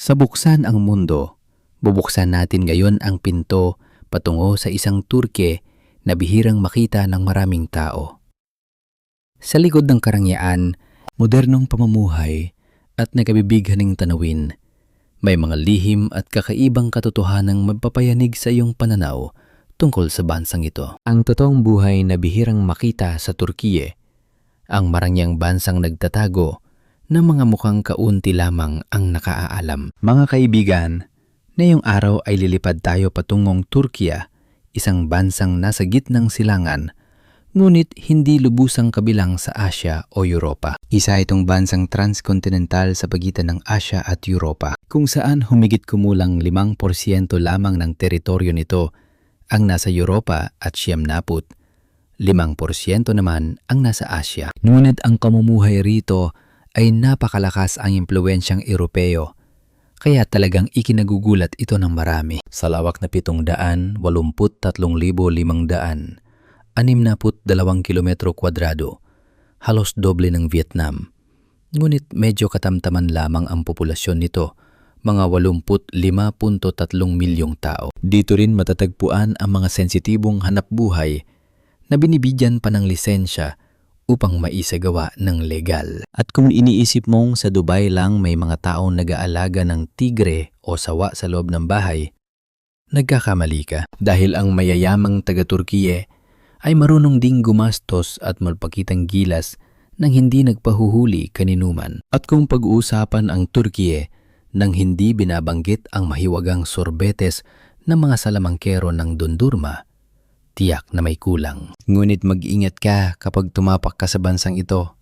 Sa Buksan ang Mundo, bubuksan natin ngayon ang pinto patungo sa isang Turke na bihirang makita ng maraming tao. Sa likod ng karangyaan, modernong pamumuhay at nakabibighaning tanawin, may mga lihim at kakaibang katotohanang magpapayanig sa iyong pananaw tungkol sa bansang ito. Ang totoong buhay na bihirang makita sa Turkiye, ang marangyang bansang nagtatago na mga mukhang kaunti lamang ang nakaaalam. Mga kaibigan, ngayong araw ay lilipad tayo patungong Turkiya, isang bansang nasa gitnang silangan, ngunit hindi lubusang kabilang sa Asya o Europa. Isa itong bansang transkontinental sa pagitan ng Asya at Europa, kung saan humigit kumulang 5% lamang ng teritoryo nito ang nasa Europa at 5% naman ang nasa Asya. Ngunit ang kamumuhay rito ay napakalakas ang impluwensyang Europeo, kaya talagang ikinagugulat ito ng marami. Sa lawak na 783,500, 62 kilometro kwadrado, halos doble ng Vietnam. Ngunit medyo katamtaman lamang ang populasyon nito, mga 85.3 milyong tao. Dito rin matatagpuan ang mga sensitibong hanapbuhay na binibigyan pa ng lisensya upang maisagawa ng legal. At kung iniisip mong sa Dubai lang may mga taong nag-aalaga ng tigre o sawa sa loob ng bahay, nagkakamali ka. Dahil ang mayayamang taga-Turkiye ay marunong ding gumastos at magpakitang gilas nang hindi nagpahuhuli kaninuman. At kung pag-uusapan ang Turkiye nang hindi binabanggit ang mahiwagang sorbetes ng mga salamangkero ng Dondurma, tiyak na may kulang. Ngunit mag-ingat ka kapag tumapak ka sa bansang ito,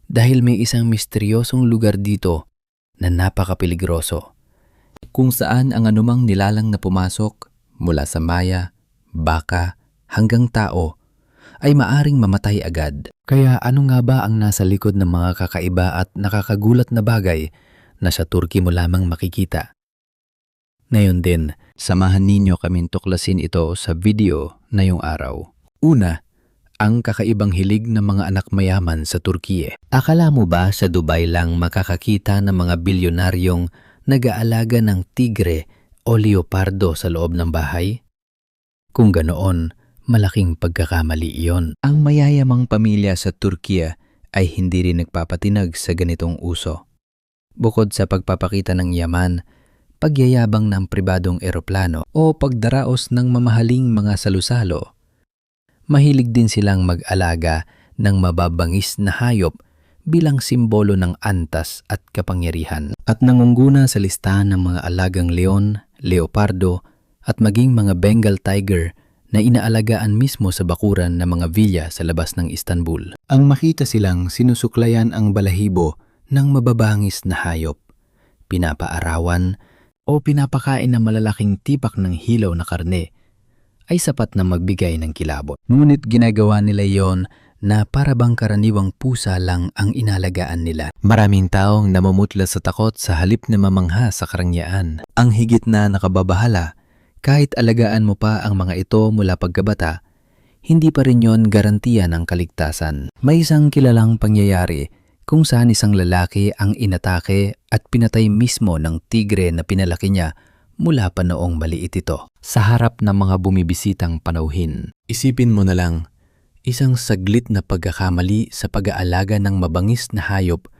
dahil may isang misteryosong lugar dito na napakapeligroso, kung saan ang anumang nilalang na pumasok mula sa maya, baka, hanggang tao ay maaring mamatay agad. Kaya ano nga ba ang nasa likod ng mga kakaiba at nakakagulat na bagay na sa Turkey mo lamang makikita? Ngayon din, samahan ninyo kaming tuklasin ito sa video na yung araw. Una, ang kakaibang hilig ng mga anak mayaman sa Turkiye. Akala mo ba sa Dubai lang makakakita ng mga bilyonaryong nag-aalaga ng tigre o leopardo sa loob ng bahay? Kung ganoon, malaking pagkakamali iyon. Ang mayayamang pamilya sa Turkiya ay hindi rin nagpapatinag sa ganitong uso. Bukod sa pagpapakita ng yaman, pagyayabang ng pribadong eroplano o pagdaraos ng mamahaling mga salusalo, mahilig din silang mag-alaga ng mababangis na hayop bilang simbolo ng antas at kapangyarihan. At nangungguna sa listahan ng mga alagang leon, leopardo at maging mga Bengal tiger na inaalagaan mismo sa bakuran ng mga villa sa labas ng Istanbul. Ang makita silang sinusuklayan ang balahibo ng mababangis na hayop, pinapaarawan o pinapakain ng malalaking tipak ng hilaw na karne ay sapat na magbigay ng kilabot. Ngunit ginagawa nila yon na para bang karaniwang pusa lang ang inalagaan nila. Maraming taong namumutla sa takot sa halip na mamangha sa karangyaan. Ang higit na nakababahala, kahit alagaan mo pa ang mga ito mula pagkabata, hindi pa rin yon garantiya ng kaligtasan. May isang kilalang pangyayari kung saan isang lalaki ang inatake at pinatay mismo ng tigre na pinalaki niya mula pa noong maliit ito, sa harap ng mga bumibisitang panauhin. Isipin mo na lang, isang saglit na pagkakamali sa pag-aalaga ng mabangis na hayop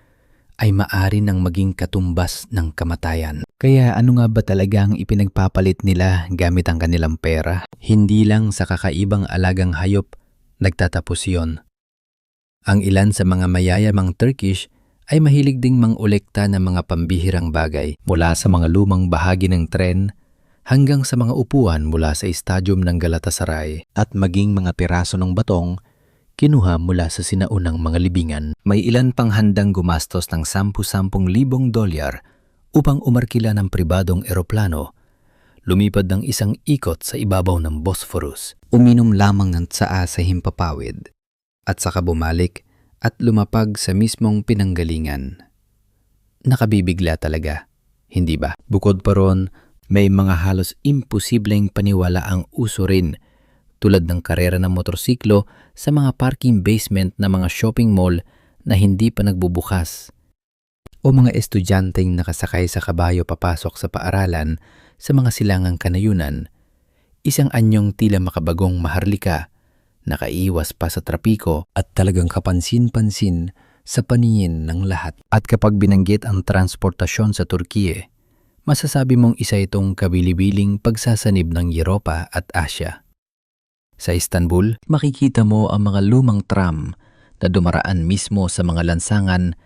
ay maari nang maging katumbas ng kamatayan. Kaya ano nga ba talagang ipinagpapalit nila gamit ang kanilang pera? Hindi lang sa kakaibang alagang hayop nagtatapos yon. Ang ilan sa mga mayayamang Turkish ay mahilig ding mangolekta ng mga pambihirang bagay, mula sa mga lumang bahagi ng tren hanggang sa mga upuan mula sa estadium ng Galatasaray, at maging mga piraso ng batong kinuha mula sa sinaunang mga libingan. May ilan pang handang gumastos ng 10,000 dolyar upang umarkila ng pribadong eroplano, lumipad ng isang ikot sa ibabaw ng Bosphorus, uminom lamang ng tsaa sa himpapawid, at saka bumalik at lumapag sa mismong pinanggalingan. Nakabibigla talaga, hindi ba? Bukod pa ron, may mga halos imposibleng paniwalaang uso rin, tulad ng karera ng motorsiklo sa mga parking basement ng mga shopping mall na hindi pa nagbubukas. o mga estudyanteng nakasakay sa kabayo papasok sa paaralan sa mga silangang kanayunan, isang anyong tila makabagong maharlika, nakaiwas pa sa trapiko at talagang kapansin-pansin sa paningin ng lahat. At kapag binanggit ang transportasyon sa Turkiye, masasabi mong isa itong kabilibiling pagsasanib ng Europa at Asya. Sa Istanbul, makikita mo ang mga lumang tram na dumaraan mismo sa mga lansangan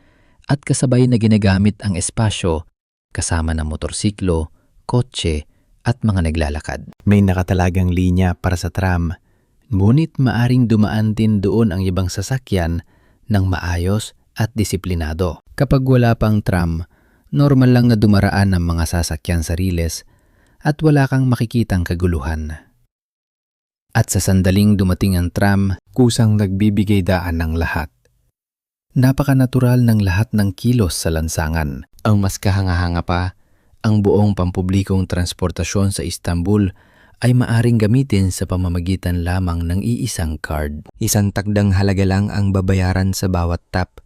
at kasabay na ginagamit ang espasyo kasama ng motorsiklo, kotse at mga naglalakad. May nakatalagang linya para sa tram, ngunit maaring dumaan din doon ang ibang sasakyan ng maayos at disiplinado. Kapag wala pang tram, normal lang na dumaraan ang mga sasakyan sa riles at wala kang makikitang kaguluhan. At sa sandaling dumating ang tram, kusang nagbibigay daan ng lahat. Napaka-natural ng lahat ng kilos sa lansangan. Ang mas kahanga-hanga pa, ang buong pampublikong transportasyon sa Istanbul ay maaring gamitin sa pamamagitan lamang ng iisang card. Isang takdang halaga lang ang babayaran sa bawat tap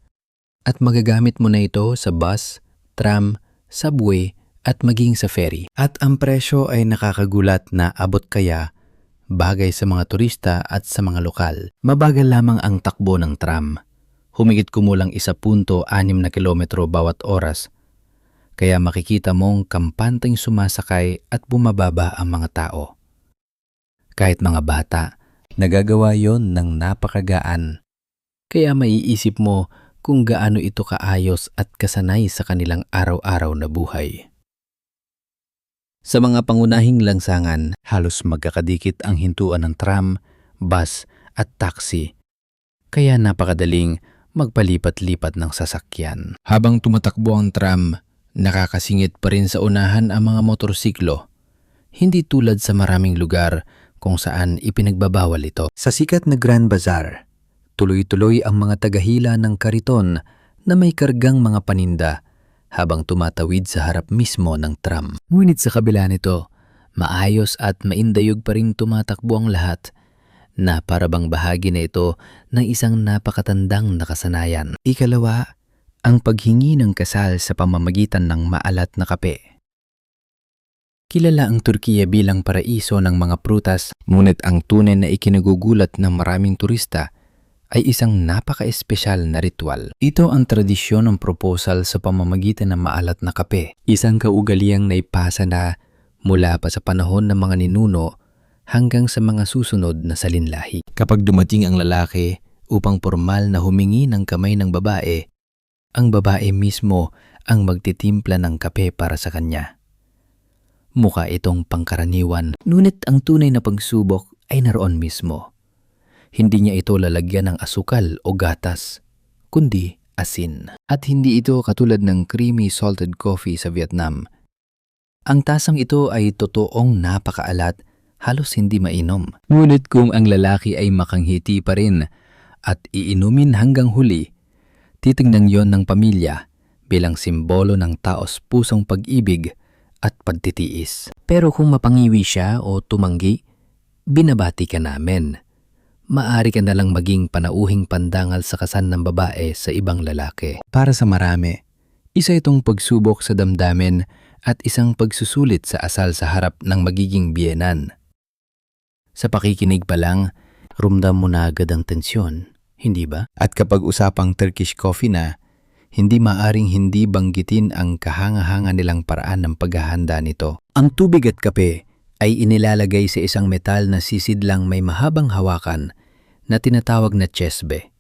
at magagamit mo na ito sa bus, tram, subway at maging sa ferry. At ang presyo ay nakakagulat na abot kaya bagay sa mga turista at sa mga lokal. Mabagal lamang ang takbo ng tram. Humigit kumulang 1.6 na kilometro bawat oras. Kaya makikita mong kampanteng sumasakay at bumababa ang mga tao. Kahit mga bata, nagagawa yon ng napakagaan. Kaya maiisip mo kung gaano ito kaayos at kasanay sa kanilang araw-araw na buhay. Sa mga pangunahing lansangan, halos magkakadikit ang hintuan ng tram, bus at taxi. Kaya napakadaling magpalipat-lipat ng sasakyan. Habang tumatakbo ang tram, nakakasingit pa rin sa unahan ang mga motorsiklo. Hindi tulad sa maraming lugar kung saan ipinagbabawal ito. Sa sikat na Grand Bazaar, tuloy-tuloy ang mga tagahila ng kariton na may kargang mga paninda habang tumatawid sa harap mismo ng tram. Ngunit sa kabila nito, maayos at maindayog pa rin tumatakbo ang lahat na parabang bahagi na ito ng isang napakatandang nakasanayan. Ikalawa, ang paghingi ng kasal sa pamamagitan ng maalat na kape. Kilala ang Turkiye bilang paraiso ng mga prutas, ngunit ang tunay na ikinagugulat ng maraming turista ay isang napaka-espesyal na ritual. Ito ang tradisyon ng proposal sa pamamagitan ng maalat na kape. Isang kaugaliang naipasa na mula pa sa panahon ng mga ninuno hanggang sa mga susunod na salinlahi. Kapag dumating ang lalaki upang formal na humingi ng kamay ng babae, ang babae mismo ang magtitimpla ng kape para sa kanya. Mukha itong pangkaraniwan, ngunit ang tunay na pagsubok ay naroon mismo. Hindi niya ito lalagyan ng asukal o gatas, kundi asin. At hindi ito katulad ng creamy salted coffee sa Vietnam. Ang tasang ito ay totoong napakaalat, halos hindi mainom. Ngunit kung ang lalaki ay makanghiti pa rin at iinumin hanggang huli, titingnan yon ng pamilya bilang simbolo ng taos-pusong pag-ibig at pagtitiis. Pero kung mapangiwi siya o tumanggi, binabati ka namin. Maari ka nalang maging panauhing pandangal sa kasal ng babae sa ibang lalaki. Para sa marami, isa itong pagsubok sa damdamin at isang pagsusulit sa asal sa harap ng magiging biyenan. Sa pakikinig pa lang, rumdam mo na agad ang tensyon, hindi ba? At kapag usapang Turkish coffee na, hindi maaring hindi banggitin ang kahanga-hanga nilang paraan ng paghahanda nito. Ang tubig at kape ay inilalagay sa isang metal na sisidlang may mahabang hawakan na tinatawag na chesbe.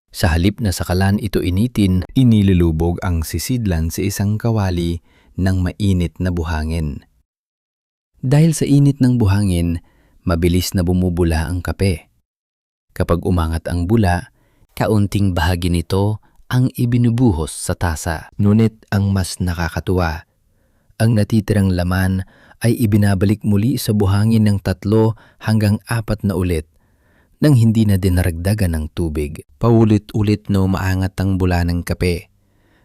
Sa halip na sakalan ito initin, inilulubog ang sisidlan sa isang kawali ng mainit na buhangin. Dahil sa init ng buhangin, mabilis na bumubula ang kape. Kapag umangat ang bula, kaunting bahagi nito ang ibinubuhos sa tasa. Ngunit ang mas nakakatuwa, ang natitirang laman ay ibinabalik muli sa buhangin ng 3 hanggang 4 na ulit nang hindi na dinaragdagan ng tubig. Paulit-ulit na umaangat ang bula ng kape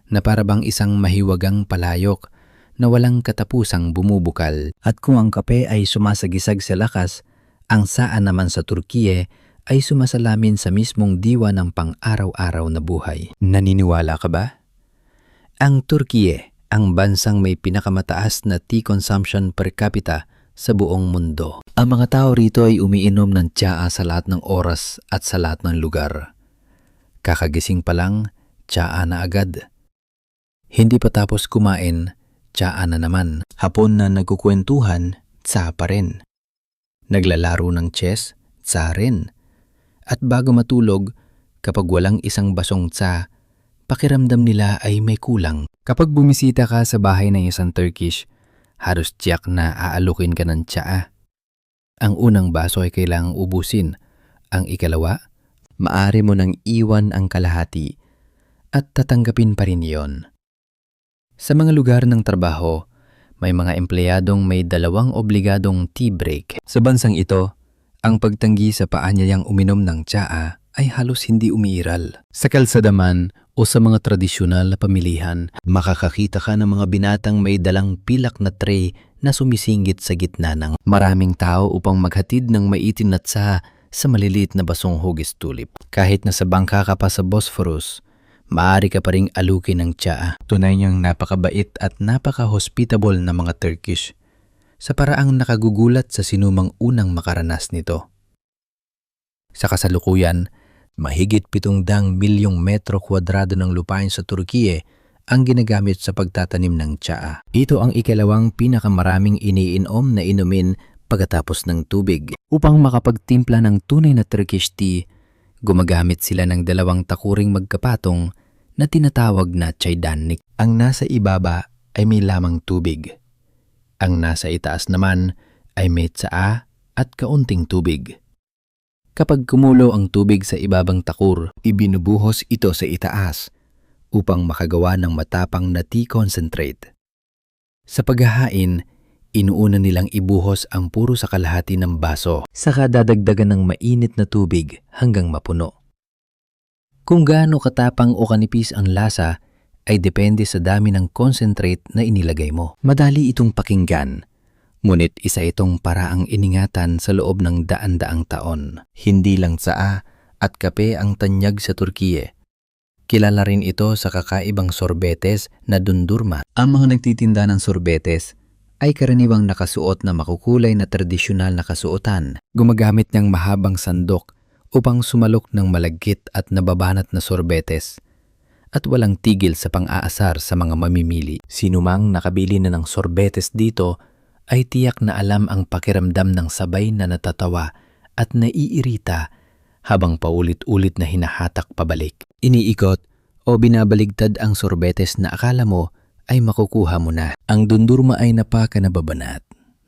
na parabang isang mahiwagang palayok na walang katapusang bumubukal. At kung ang kape ay sumasagisag sa lakas, ang saa naman sa Turkiye ay sumasalamin sa mismong diwa ng pang-araw-araw na buhay. Naniniwala ka ba? Ang Turkiye, ang bansang may pinakamataas na tea consumption per capita sa buong mundo. Ang mga tao rito ay umiinom ng tsaa sa lahat ng oras at sa lahat ng lugar. Kakagising pa lang, tsaa na agad. Hindi pa tapos kumain, tsaa na naman. Hapon na nagkukwentuhan, tsaa pa rin. Naglalaro ng chess, tsaa rin. At bago matulog, kapag walang isang basong tsaa, pakiramdam nila ay may kulang. Kapag bumisita ka sa bahay ng isang Turkish, halos tiyak na aalukin ka ng tsaa. Ang unang baso ay kailangang ubusin. Ang ikalawa, maaari mo nang iwan ang kalahati at tatanggapin pa rin iyon. Sa mga lugar ng trabaho, may mga empleyadong may 2 obligadong tea break. Sa bansang ito, ang pagtanggi sa paanyayang uminom ng tsaa ay halos hindi umiiral. Sa kalsadaman o sa mga tradisyonal na pamilihan, makakakita ka ng mga binatang may dalang pilak na tray na sumisingit sa gitna ng maraming tao upang maghatid ng maitim na tsaa sa maliliit na basong hugis tulip. Kahit nasa bangka ka pa sa Bosphorus, maaari ka pa ring alukin ng tsaa. Tunay niyang napakabait at napaka-hospitable na mga Turkish sa paraang nakagugulat sa sinumang unang makaranas nito. Sa kasalukuyan, mahigit 700 milyong metro kwadrado ng lupain sa Turkiye ang ginagamit sa pagtatanim ng tsaa. Ito ang ikalawang pinakamaraming iniinom na inumin pagkatapos ng tubig. Upang makapagtimpla ng tunay na Turkish tea, gumagamit sila ng 2 takuring magkapatong na tinatawag na çaydanlık. Ang nasa ibaba ay may lamang tubig. Ang nasa itaas naman ay may tsaa at kaunting tubig. Kapag kumulo ang tubig sa ibabang takur, ibinubuhos ito sa itaas upang makagawa ng matapang na tea concentrate. Sa paghahain, inuuna nilang ibuhos ang puro sa kalahati ng baso, saka dadagdagan ng mainit na tubig hanggang mapuno. Kung gaano katapang o kanipis ang lasa ay depende sa dami ng concentrate na inilagay mo. Madali itong pakinggan, ngunit isa itong paraang iningatan sa loob ng daan-daang taon. Hindi lang tsaa at kape ang tanyag sa Turkiye. Kilala rin ito sa kakaibang sorbetes na dundurma. Ang mga nagtitinda ng sorbetes ay karaniwang nakasuot na makukulay na tradisyonal na kasuotan. Gumagamit ng mahabang sandok upang sumalok ng malagkit at nababanat na sorbetes at walang tigil sa pang-aasar sa mga mamimili. Sinumang nakabili na ng sorbetes dito ay tiyak na alam ang pakiramdam ng sabay na natatawa at naiirita habang paulit-ulit na hinahatak pabalik. Iniikot o binabaligtad ang sorbetes na akala mo ay makukuha mo na. Ang dundurma ay napaka-nababanat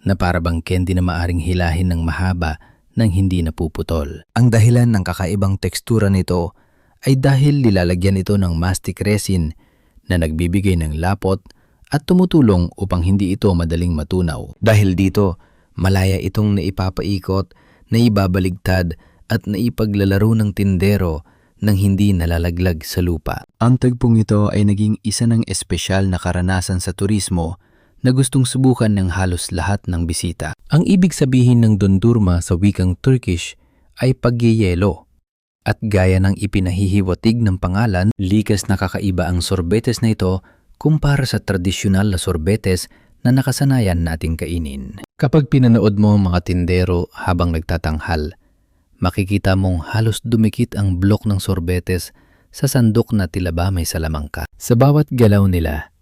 na parabang candy na maaring hilahin ng mahaba nang hindi napuputol. Ang dahilan ng kakaibang tekstura nito ay dahil nilalagyan ito ng mastic resin na nagbibigay ng lapot at tumutulong upang hindi ito madaling matunaw. Dahil dito, malaya itong naipapaikot, naibabaligtad at naipaglalaro ng tindero nang hindi nalalaglag sa lupa. Ang tagpong ito ay naging isa ng espesyal na karanasan sa turismo na gustong subukan ng halos lahat ng bisita. Ang ibig sabihin ng dondurma sa wikang Turkish ay pagyeyelo. At gaya ng ipinahihiwatig ng pangalan, likas na kakaiba ang sorbetes na ito kumpara sa tradisyonal na sorbetes na nakasanayan nating kainin. Kapag pinanood mo ang mga tindero habang nagtatanghal, makikita mong halos dumikit ang blok ng sorbetes sa sandok na tila ba may salamangka. Sa bawat galaw nila,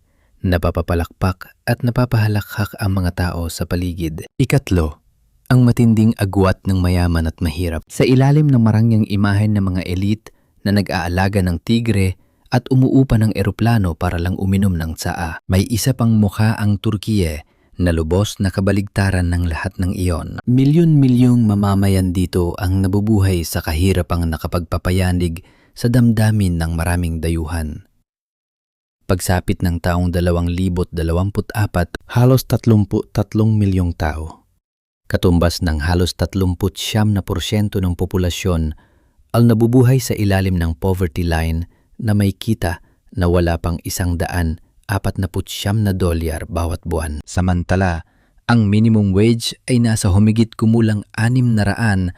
napapapalakpak at napapahalakhak ang mga tao sa paligid. Ikatlo, ang matinding agwat ng mayaman at mahirap. Sa ilalim ng marangyang imahen ng mga elite na nag-aalaga ng tigre at umuupa ng eroplano para lang uminom ng tsaa, may isa pang mukha ang Turkiye na lubos na kabaligtaran ng lahat ng iyon. Milyon-milyong mamamayan dito ang nabubuhay sa kahirapang nakapagpapayanig sa damdamin ng maraming dayuhan. Pagsapit ng taong 2024, halos 33 milyong tao, katumbas ng halos 39% ng populasyon ang nabubuhay sa ilalim ng poverty line na may kita na wala pang $149 bawat buwan. Samantala, ang minimum wage ay nasa humigit kumulang $625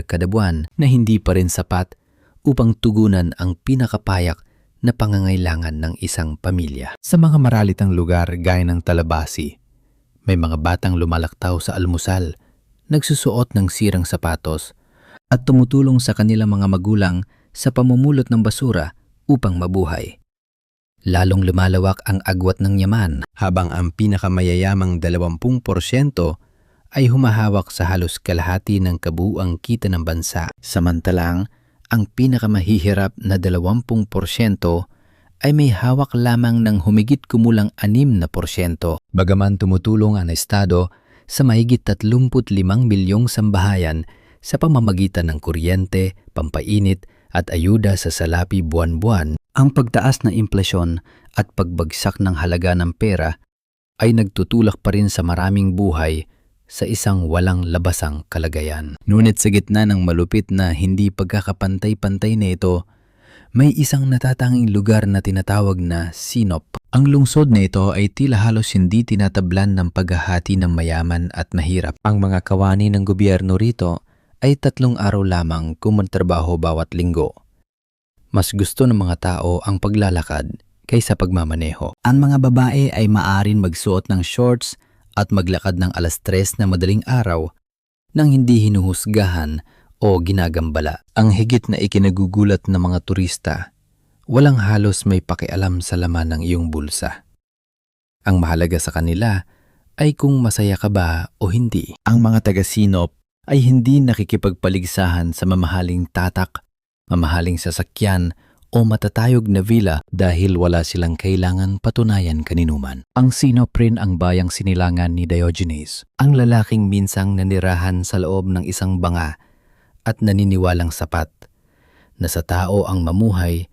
kada buwan na hindi pa rin sapat upang tugunan ang pinakapayak na pangangailangan ng isang pamilya. Sa mga maralitang lugar gaya ng Talabasi, may mga batang lumalaktaw sa almusal, nagsusuot ng sirang sapatos, at tumutulong sa kanilang mga magulang sa pamumulot ng basura upang mabuhay. Lalong lumalawak ang agwat ng yaman habang ang pinakamayayamang 20% ay humahawak sa halos kalahati ng kabuuang kita ng bansa. Samantalang, ang pinakamahihirap na 20% ay may hawak lamang ng humigit kumulang 6%. Bagaman tumutulong ang Estado sa mahigit 35 milyong sambahayan sa pamamagitan ng kuryente, pampainit at ayuda sa salapi buwan-buwan, ang pagtaas ng inflasyon at pagbagsak ng halaga ng pera ay nagtutulak pa rin sa maraming buhay sa isang walang labasang kalagayan. Ngunit sa gitna ng malupit na hindi pagkakapantay-pantay na ito, may isang natatanging lugar na tinatawag na Sinop. Ang lungsod na ito ay tila halos hindi tinatablan ng paghahati ng mayaman at mahirap. Ang mga kawani ng gobyerno rito ay 3 araw lamang kumontrabaho bawat linggo. Mas gusto ng mga tao ang paglalakad kaysa pagmamaneho. Ang mga babae ay maaring magsuot ng shorts at maglakad ng 3:00 na madaling araw nang hindi hinuhusgahan o ginagambala. Ang higit na ikinagugulat ng mga turista, walang halos may pakialam sa laman ng iyong bulsa. Ang mahalaga sa kanila ay kung masaya ka ba o hindi. Ang mga taga-Sinop ay hindi nakikipagpaligsahan sa mamahaling tatak, mamahaling sasakyan o matatayog na villa dahil wala silang kailangan patunayan kaninuman. Ang Sinop rin ang bayang sinilangan ni Diogenes, ang lalaking minsang nanirahan sa loob ng isang banga at naniniwalang sapat na sa tao ang mamuhay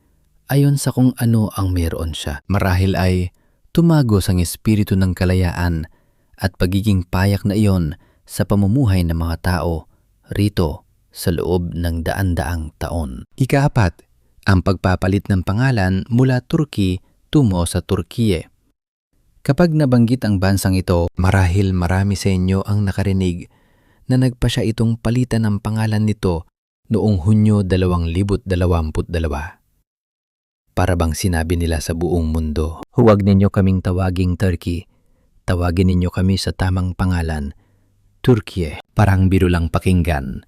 ayon sa kung ano ang mayroon siya. Marahil ay tumagos ang espiritu ng kalayaan at pagiging payak na iyon sa pamumuhay ng mga tao rito sa loob ng daan-daang taon. Ika-4, ang pagpapalit ng pangalan mula Turkey tungo sa Turkiye. Kapag nabanggit ang bansang ito, marahil marami sa inyo ang nakarinig na nagpasya itong palitan ng pangalan nito noong Hunyo 2022. Para bang sinabi nila sa buong mundo, huwag ninyo kaming tawaging Turkey, tawagin ninyo kami sa tamang pangalan, Turkiye. Parang biro lang pakinggan,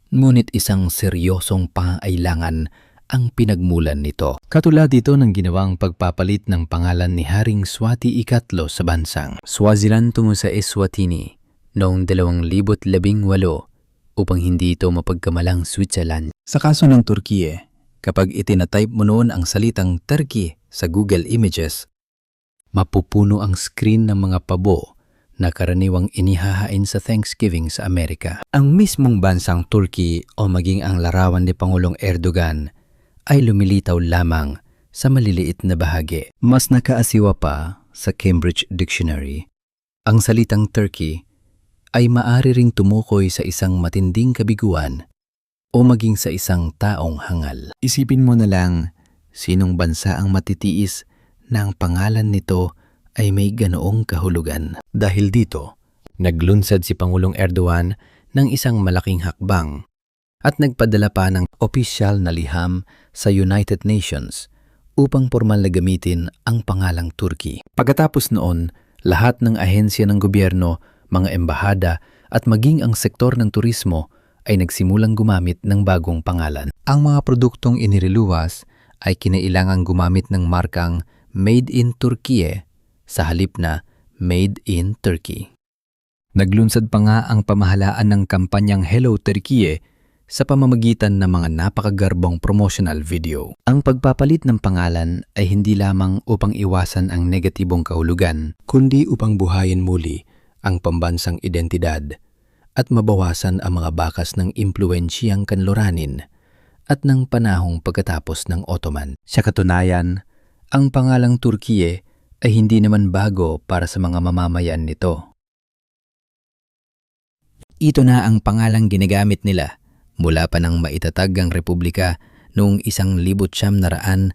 ngunit isang seryosong pangailangan ang pinagmulan nito. Katulad dito ng ginawang pagpapalit ng pangalan ni Haring Swati III sa bansang Swaziland tungo sa Eswatini noong 2018 upang hindi ito mapagkamalang Switzerland. Sa kaso ng Turkiye, kapag itinatype mo noon ang salitang Turkey sa Google Images, mapupuno ang screen ng mga pabo na karaniwang inihahain sa Thanksgiving sa Amerika. Ang mismong bansang Turkey o maging ang larawan ni Pangulong Erdogan ay lumilitaw lamang sa maliliit na bahagi. Mas nakaasiwa pa sa Cambridge Dictionary, ang salitang Turkey ay maaari ring tumukoy sa isang matinding kabiguan o maging sa isang taong hangal. Isipin mo na lang, sinong bansa ang matitiis na ang pangalan nito ay may ganoong kahulugan. Dahil dito, naglunsad si Pangulong Erdogan ng isang malaking hakbang at nagpadala pa ng opisyal na liham sa United Nations upang formal na gamitin ang pangalang Turkey. Pagkatapos noon, lahat ng ahensya ng gobyerno, mga embahada at maging ang sektor ng turismo ay nagsimulang gumamit ng bagong pangalan. Ang mga produktong iniriluwas ay kinailangang gumamit ng markang Made in Turkey sa halip na Made in Turkey. Naglunsad pa nga ang pamahalaan ng kampanyang Hello Turkey sa pamamagitan ng mga napakagarbong promotional video. Ang pagpapalit ng pangalan ay hindi lamang upang iwasan ang negatibong kahulugan, kundi upang buhayin muli ang pambansang identidad at mabawasan ang mga bakas ng impluwensyang kanluranin at ng panahong pagkatapos ng Ottoman. Sa katunayan, ang pangalang Turkiye ay hindi naman bago para sa mga mamamayan nito. Ito na ang pangalang ginagamit nila mula pa nang maitatag ang Republika noong 1923.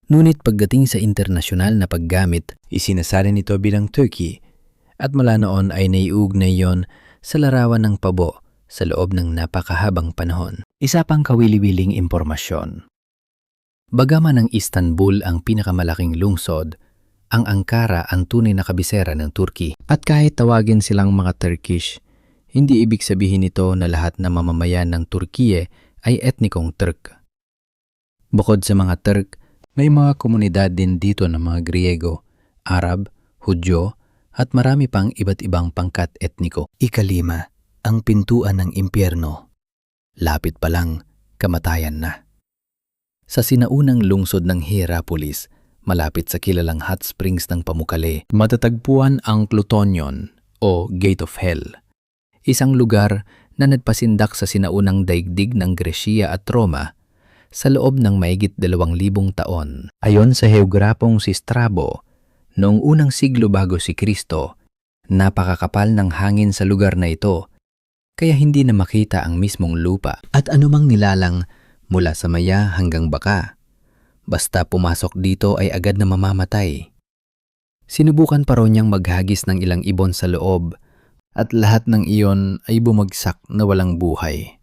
Ngunit pagdating sa internasyonal na paggamit, isinasalin ito bilang Turkey at mula noon ay naiugnay yon sa larawan ng pabo sa loob ng napakahabang panahon. Isa pang kawili-wiling impormasyon. Bagaman ang Istanbul ang pinakamalaking lungsod, ang Ankara ang tunay na kabisera ng Turkey. At kahit tawagin silang mga Turkish, hindi ibig sabihin nito na lahat na mamamayan ng Turkiye ay etnikong Turk. Bukod sa mga Turk, may mga komunidad din dito ng mga Griego, Arab, Hudyo, at marami pang iba't ibang pangkat etniko. Ikalima, ang pintuan ng impyerno. Lapit pa lang, kamatayan na. Sa sinaunang lungsod ng Hierapolis, malapit sa kilalang hot springs ng Pamukkale, matatagpuan ang Plutonion o Gate of Hell. Isang lugar na nagpasindak sa sinaunang daigdig ng Gresya at Roma sa loob ng mahigit 2,000 taon. Ayon sa heograpong si Strabo, noong unang siglo bago si Kristo, napakakapal ng hangin sa lugar na ito, kaya hindi na makita ang mismong lupa at anumang nilalang mula sa maya hanggang baka. Basta pumasok dito ay agad na mamamatay. Sinubukan pa raw niyang maghagis ng ilang ibon sa loob at lahat ng iyon ay bumagsak na walang buhay.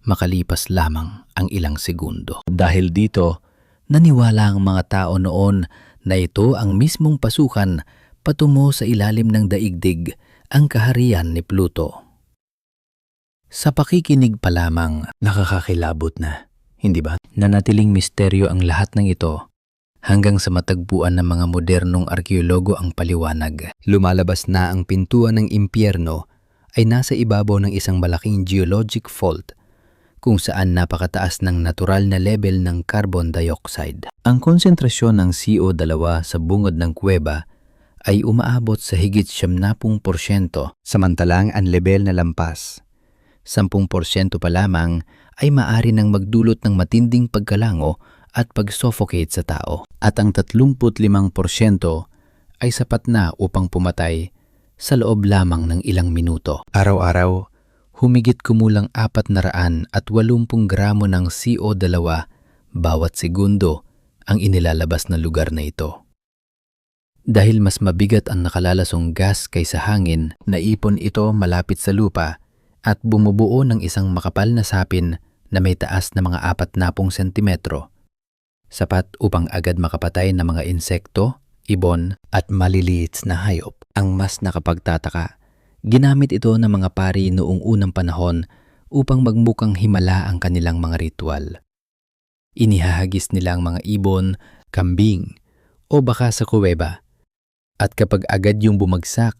Makalipas lamang ang ilang segundo. Dahil dito, naniwala ang mga tao noon na ito ang mismong pasukan patungo sa ilalim ng daigdig, ang kaharian ni Pluto. Sa pakikinig pa lamang, nakakakilabot na, hindi ba? Nanatiling misteryo ang lahat ng ito hanggang sa matagpuan ng mga modernong arkeologo ang paliwanag. Lumalabas na ang pintuan ng impyerno ay nasa ibabaw ng isang malaking geologic fault kung saan napakataas ng natural na level ng carbon dioxide. Ang konsentrasyon ng CO2 sa bungod ng kuweba ay umaabot sa higit 70%, samantalang ang level na lampas 10% pa lamang ay maaari nang magdulot ng matinding pagkalango at pag-suffocate sa tao. At ang 35% ay sapat na upang pumatay sa loob lamang ng ilang minuto. Araw-araw, humigit kumulang 480 gramo ng CO2 bawat segundo ang inilalabas na lugar na ito. Dahil mas mabigat ang nakalalasong gas kaysa hangin, naipon ito malapit sa lupa at bumubuo ng isang makapal na sapin na may taas na mga 40 sentimetro, sapat upang agad makapatay ng mga insekto, ibon at maliliit na hayop. Ang mas nakapagtataka, ginamit ito ng mga pari noong unang panahon upang magmukang himala ang kanilang mga ritual. Inihahagis nila ang mga ibon, kambing o baka sa kuweba. At kapag agad yung bumagsak,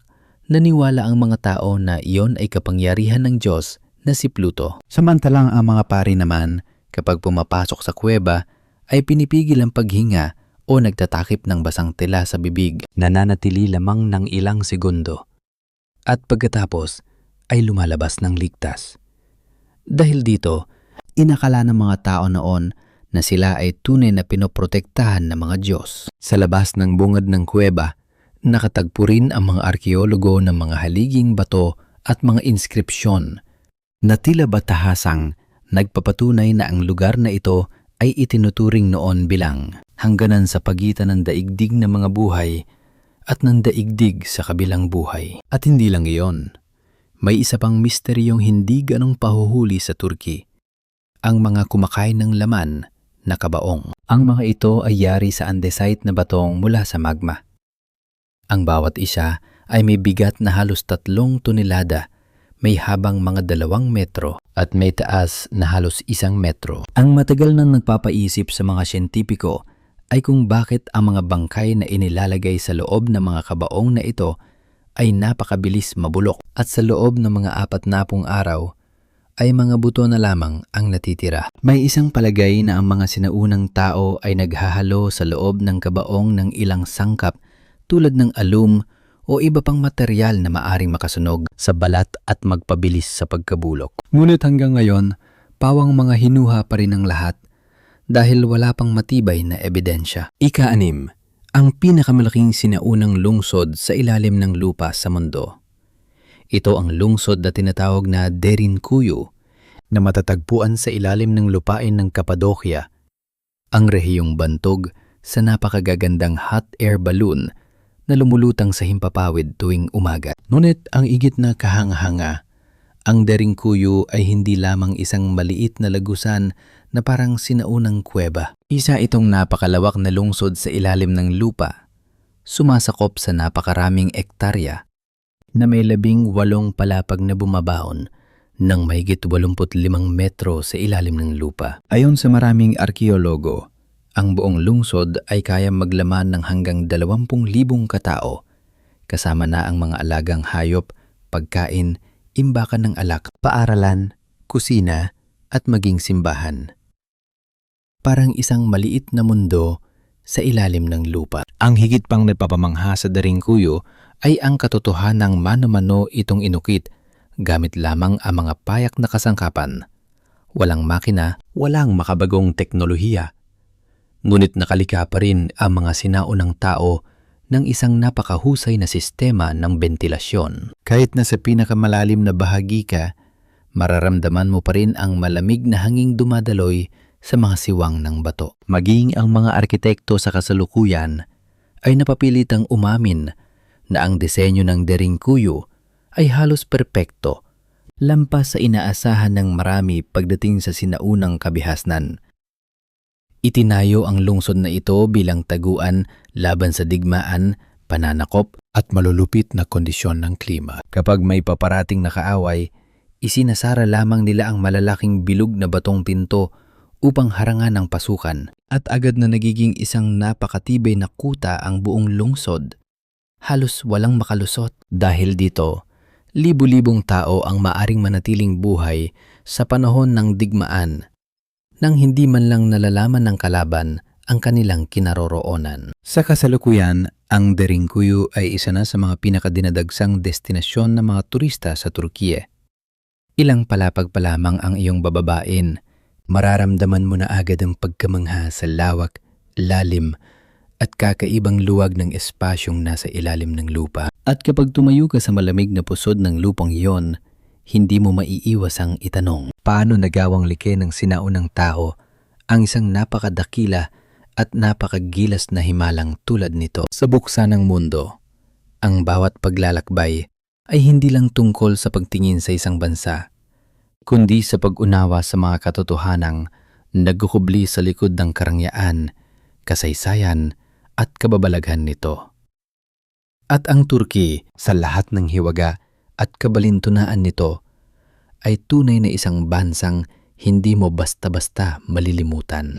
naniwala ang mga tao na iyon ay kapangyarihan ng Diyos na si Pluto. Samantalang ang mga pari naman, kapag pumapasok sa kuweba, ay pinipigil ang paghinga o nagtatakip ng basang tela sa bibig. Nananatili lamang ng ilang segundo. At pagkatapos, ay lumalabas ng ligtas. Dahil dito, inakala ng mga tao noon na sila ay tunay na pinoprotektahan ng mga Diyos. Sa labas ng bungad ng kuweba, nakatagpo rin ang mga arkeologo ng mga haliging bato at mga inskripsyon na tila batahasang nagpapatunay na ang lugar na ito ay itinuturing noon bilang hangganan sa pagitan ng daigdig ng mga buhay at ng daigdig sa kabilang buhay. At hindi lang iyon, may isa pang misteryong hindi ganong pahuhuli sa Turkey, ang mga kumakain ng laman na kabaong. Ang mga ito ay yari sa andesite na batong mula sa magma. Ang bawat isa ay may bigat na halos 3 tonelada, may habang mga 2 metro at may taas na halos 1 metro. Ang matagal nang nagpapaisip sa mga siyentipiko ay kung bakit ang mga bangkay na inilalagay sa loob ng mga kabaong na ito ay napakabilis mabulok at sa loob ng mga 40 araw ay mga buto na lamang ang natitira. May isang palagay na ang mga sinaunang tao ay naghahalo sa loob ng kabaong ng ilang sangkap tulad ng alum o iba pang material na maaring makasunog sa balat at magpabilis sa pagkabulok. Ngunit hanggang ngayon, pawang mga hinuha pa rin ang lahat dahil wala pang matibay na ebidensya. Ika-6, ang pinakamalaking sinaunang lungsod sa ilalim ng lupa sa mundo. Ito ang lungsod na tinatawag na Derinkuyu na matatagpuan sa ilalim ng lupain ng Cappadocia, ang rehiyong bantog sa napakagagandang hot air balloon na lumulutang sa himpapawid tuwing umaga. Ngunit ang igit na kahanga-hanga, Ang Derinkuyu ay hindi lamang isang maliit na lagusan na parang sinaunang kuweba. Isa itong napakalawak na lungsod sa ilalim ng lupa, sumasakop sa napakaraming ektarya na may 18 palapag na bumabaon ng mahigit 85 metro sa ilalim ng lupa. Ayon sa maraming arkeologo, ang buong lungsod ay kayang maglaman ng hanggang 20,000 katao, kasama na ang mga alagang hayop, pagkain, imbakan ng alak, paaralan, kusina, at maging simbahan. Parang isang maliit na mundo sa ilalim ng lupa. Ang higit pang nagpapamangha sa Derinkuyu ay ang katotohanang mano-mano itong inukit gamit lamang ang mga payak na kasangkapan. Walang makina, walang makabagong teknolohiya. Ngunit nakalika pa rin ang mga sinaunang tao ng isang napakahusay na sistema ng bentilasyon. Kahit na sa pinakamalalim na bahagi ka, mararamdaman mo pa rin ang malamig na hanging dumadaloy sa mga siwang ng bato. Maging ang mga arkitekto sa kasalukuyan ay napapilitang umamin na ang disenyo ng Derinkuyu ay halos perpekto, lampas sa inaasahan ng marami pagdating sa sinaunang kabihasnan. Itinayo ang lungsod na ito bilang taguan laban sa digmaan, pananakop at malulupit na kondisyon ng klima. Kapag may paparating na kaaway, isinasara lamang nila ang malalaking bilog na batong pinto upang harangan ang pasukan, at agad na nagiging isang napakatibay na kuta ang buong lungsod. Halos walang makalusot. Dahil dito, libu-libong tao ang maaring manatiling buhay sa panahon ng digmaan nang hindi man lang nalalaman ng kalaban ang kanilang kinaroroonan. Sa kasalukuyan, ang Derinkuyu ay isa na sa mga pinakadinadagsang destinasyon ng mga turista sa Turkiye. Ilang palapag pa lamang ang iyong bababain, mararamdaman mo na agad ang pagkamangha sa lawak, lalim, at kakaibang luwag ng espasyong nasa ilalim ng lupa. At kapag tumayo ka sa malamig na pusod ng lupang iyon, hindi mo maiiwas ang itanong, paano nagawang likhe ng sinaunang tao ang isang napakadakila at napakagilas na himalang tulad nito? Sa buksa ng mundo, ang bawat paglalakbay ay hindi lang tungkol sa pagtingin sa isang bansa, kundi sa pag-unawa sa mga katotohanang nagkukubli sa likod ng karangyaan, kasaysayan at kababalaghan nito. At ang Turkey, sa lahat ng hiwaga at kabalintunaan nito, ay tunay na isang bansang hindi mo basta-basta malilimutan.